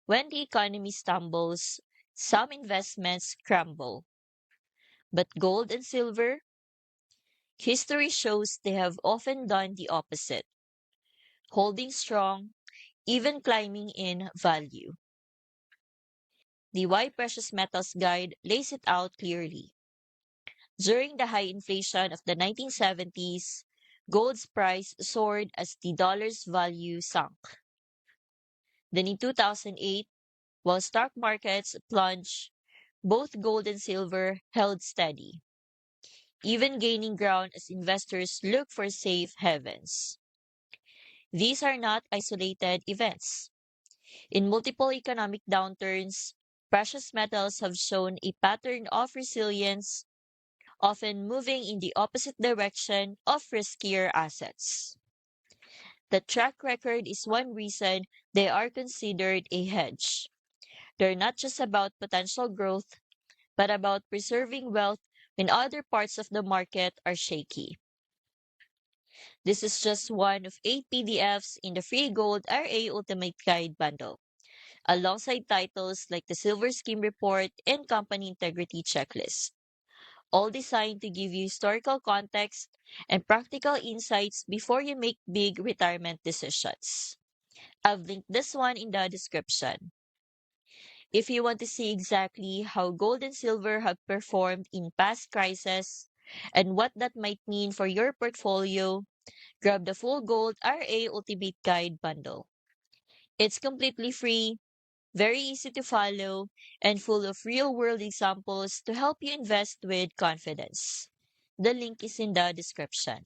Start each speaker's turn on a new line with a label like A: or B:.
A: When the economy stumbles, some investments crumble. But gold and silver, history shows they have often done the opposite, holding strong, even climbing in value. The Why Precious Metals Guide lays it out clearly. During the high inflation of the 1970s, gold's price soared as the dollar's value sunk. Then in 2008, while stock markets plunged, both gold and silver held steady, even gaining ground as investors look for safe havens. These are not isolated events. In multiple economic downturns, precious metals have shown a pattern of resilience, often moving in the opposite direction of riskier assets. The track record is one reason they are considered a hedge. They're not just about potential growth, but about preserving wealth when other parts of the market are shaky. This is just one of 8 PDFs in the free Gold RA Ultimate Guide bundle, alongside titles like the Silver Scheme Report and Company Integrity Checklist, all designed to give you historical context and practical insights before you make big retirement decisions. I've linked this one in the description. If you want to see exactly how gold and silver have performed in past crises and what that might mean for your portfolio, grab the full Gold RA Ultimate Guide bundle. It's completely free, very easy to follow, and full of real-world examples to help you invest with confidence. The link is in the description.